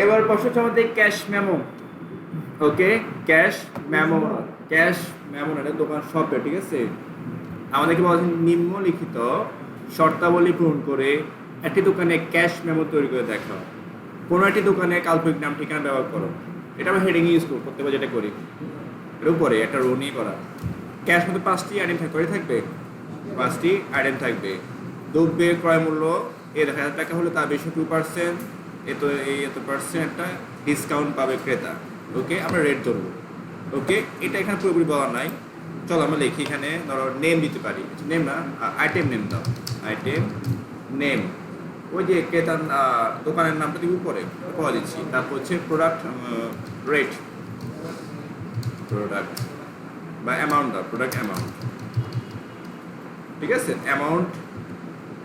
এবার প্রশ্ন হচ্ছে আমাদের ক্যাশ মেমো। ওকে, ক্যাশ মেমো। ক্যাশ মেমো না, এটা দোকান শপে, ঠিক আছে। আমাদেরকে বলা হচ্ছে নিম্নলিখিত শর্তাবলী পূরণ করে একটি দোকানে ক্যাশ মেমো তৈরি করে দেখাও। কোনো একটি দোকানে কাল্পনিক নাম ঠিকানা ব্যবহার করো। এটা আমরা হেডিং ইউজ করতে পারি, যেটা করি এর উপরে একটা রো নিয়ে করা। ক্যাশ মধ্যে 5টি আইটেম থাকবে, 5টি আইটেম থাকবে। দ্রব্যের ক্রয় মূল্য এ 1000 টাকা হলে তার বেশি 2%, এত পার্সেন্ট একটা ডিসকাউন্ট পাবে ক্রেতা। ওকে, আমরা রেট ধরবো। ওকে, এটা এখানে পুরোপুরি বলা নাই। চলো আমরা লিখি এখানে, ধরো নেম দিতে পারি, নেম না, আইটেম নেম দাও। আইটেম নেম, ওই যে ক্রেতার দোকানের নামটা দিব উপরে পাওয়া দিচ্ছি। তারপর হচ্ছে প্রোডাক্ট রেট, প্রোডাক্ট বা অ্যামাউন্ট দাও, প্রোডাক্ট অ্যামাউন্ট। ঠিক আছে, অ্যামাউন্ট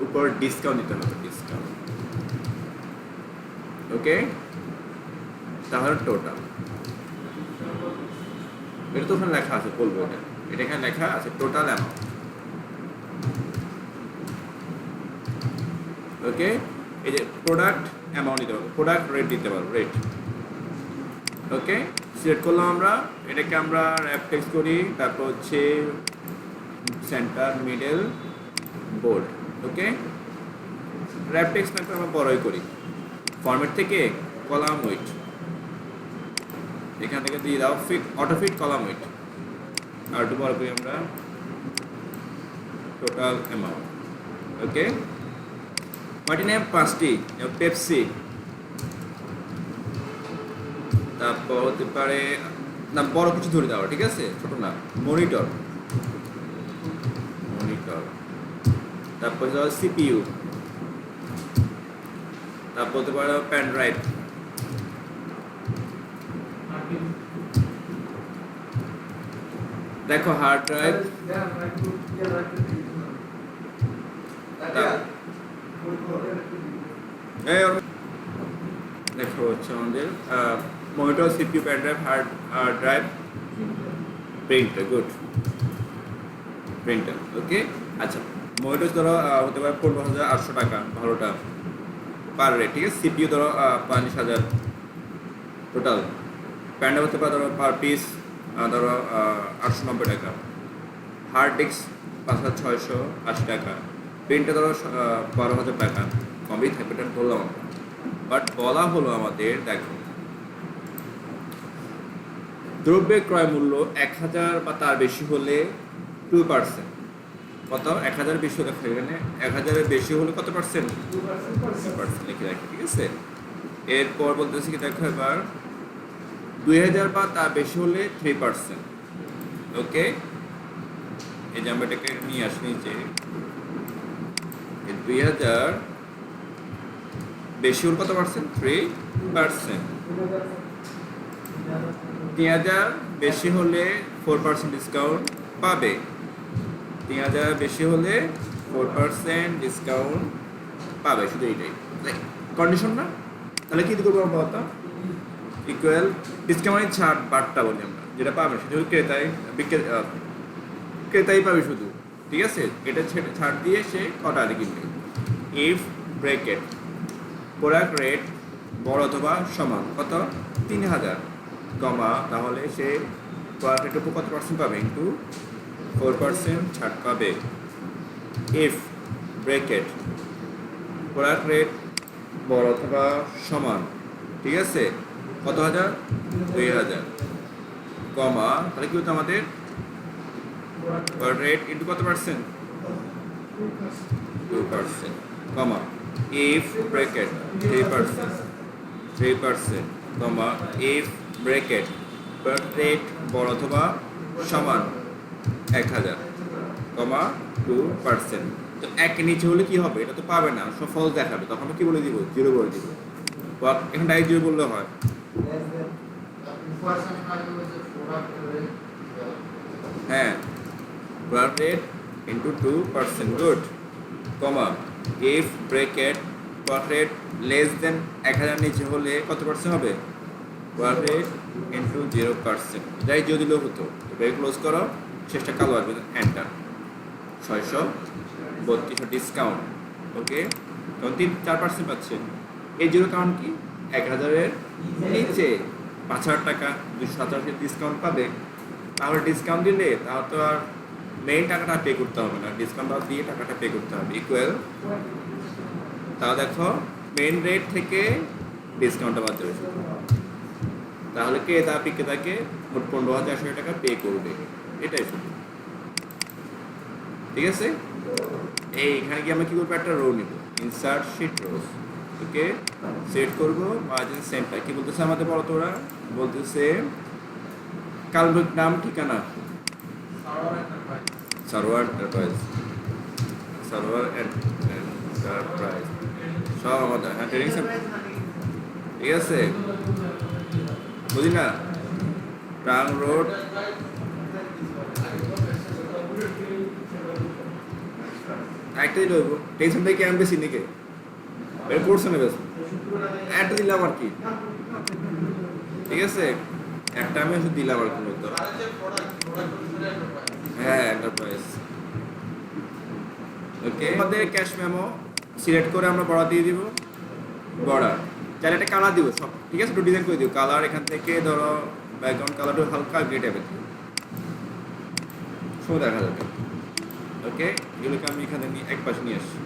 উপর ডিসকাউন্ট দিতে হবে, ডিসকাউন্ট। ওকে, তাহলে টোটাল, এটা তো ওখানে লেখা আছে, বলবো এটা, এটা এখানে লেখা আছে টোটাল অ্যামাউন্ট। ওকে, এই যে প্রোডাক্ট অ্যামাউন্ট দিতে পারবো, প্রোডাক্ট রেট দিতে পারবো, রেট। ওকে, সিলেক্ট করলাম আমরা, এটাকে আমরা র্যাপ টেক্সট করি, তারপর হচ্ছে সেন্টার, মিডল, বোল্ড। ওকে, র্যাপ টেক্সট নামটা আমরা বড়ই করি। ফরম্যাট থেকে কলাম উইথ, এখান থেকে দিয়ে দাও fit, auto fit column with. আর একটু বড় করি আমরা, টোটাল অ্যামাউন্ট। ওকে, কয়টি নেম? 5টি। পেপসি, তারপর হতে পারে না, বড় কিছু ধরে দাও, ঠিক আছে, ছোট না। মনিটর, মনিটর, তারপর সিপিইউ, তারপর হতে পারে পেন ড্রাইভ, দেখো হার্ড ড্রাইভ, দেখো হচ্ছে আমাদের monitor, CPU, pen drive, hard drive, printer. Good, printer. Okay, আচ্ছা, মনিটর ধরো হতে পারে 15,800 টাকা, ভালোটা পার রেট, ঠিক আছে। সিপিইউ ধরো 50,000 টোটাল। প্যান্ডা হতে পারে ধরো পার পিস ধরো 890 টাকা। হার্ড ডিস্ক 5,680 টাকা। প্রিন্টে ধরো 12,000 টাকা। কমই থাকবে, এটা বললাম আমরা, বাট বলা হলো আমাদের, দেখো দ্রব্যের ক্রয় মূল্য 1,000 বা তার বেশি হলে 2%। কত? 1,000 বেশি হলে, এখানে 1,000-এর বেশি হলে কত পার্সেন্ট? 2% লিখে রাখি, ঠিক আছে। এরপর বলতেছি কি, দেখো এবার 2,000 বা তার বেশি হলে 3%। ওকে, এই যে আমরা এটাকে নিয়ে আসি যে 2,000 বেশি হলে কত পার্সেন্ট? 3%। 3,000 বেশি হলে 4% ডিসকাউন্ট পাবে। 3,000 বেশি হলে 4% ডিসকাউন্ট পাবে, শুধু এইটাই কন্ডিশন না। তাহলে কি করবো আমরা, বলতো ইকুয়াল ডিসকাউন্ট ছাড় বারটা বলি আমরা, যেটা পাবে সেটা হচ্ছে ক্রেতাই পাবে শুধু, ঠিক আছে। এটা ছাড় দিয়ে সে কটা আগে কিনবে। ইফ ব্র্যাকেট প্রোডাক্ট রেট বড় অথবা সমান কত? 3,000 কমা, তাহলে সে প্রোডাক্ট রেটের উপর কত পার্সেন্ট পাবে? ইন্টু 4% ছাড় পাবে। ইফ ব্র্যাকেট প্রোডাক্ট রেট বড় অথবা সমান, ঠিক আছে, কত হাজার? 2,000 কমা, তাহলে কি হতো আমাদের? রেট ইন্টু কত percent? 2%, comma if bracket 3%, comma if bracket rate বড় অথবা সমান 1,000, কমা 2%। তো এক নিচে হলে কি হবে? এটা তো পাবে না, সব ফলস দেখাবে, তখন কি বলে দিব? 0 বলে দিব। এখানে ডাইরেক্ট 0 বললে হয়। হ্যাঁ, product rate into 2%, good, comma if bracket product rate less than 1,000 নিচে হলে কত পার্সেন্ট হবে? Product rate into 0%। যাই 0 দিলেও হতো। ব্রেক ক্লোজ করো, শেষটা কালো আসবে, এন্টার। 632 ডিসকাউন্ট। ওকে, তখন 4% পাচ্ছেন। এই 0 কারণ কি? 1000-এর নিচে 5000 টাকা 287 ডিসকাউন্ট পাবে, তাহলে ডিসকাউন্ট দিলে তাও তো আর মেইন টাকাটা পে করতে হবে না, ডিসকাউন্ট দিয়ে টাকাটা পে করতে হবে ইকুয়াল। তাও দেখো মেইন রেট থেকে ডিসকাউন্টটা বাদ যাবে, তাহলে ক্রেতা বিক্রেতাকে মোট 15,400 টাকা পে করবে, এটাই শুধু। ঠিক আছে, এইখানে কি আমরা কি করবো, একটা রো নিব, ইনসার্ট শিট রোজ। ওকে, সেট করবো মার্জিন সেন্টার। কি বলতেছে আমাদের বলো তো, ওরা বলতেছে কালবেক নাম ঠিকানা সার্ভার এন্টারপ্রাইজ, সার্ভার এন্টারপ্রাইজ সব আমাদের, হ্যাঁ ট্রেনিং সেন্টার। ঠিক আছে, বুঝি না, টাং রোড একটা দিলে হইব, টেনশন থেকে আমি বেশি নিকে এর পড়ছে না বেশ, একটা দিলাম আর কি। ঠিক আছে, একটা আমি ওষুধ দিলাম আর কি, তো হ্যাঁ এন্টারপ্রাইজ। ওকে, আমাদের ক্যাশ মেমো সিলেক্ট করে আমরা বর্ডার দিয়ে দিব, বর্ডার চাইলে একটা কালার দিব সব। ঠিক আছে, একটু ডিজাইন করে দিব কালার, এখান থেকে ধরো ব্যাকগ্রাউন্ড কালারটা হালকা গ্রে টাইপের শো দেখা যাবে। ওকে, এগুলোকে আমি এখানে এক পাশে নিয়ে আসছি।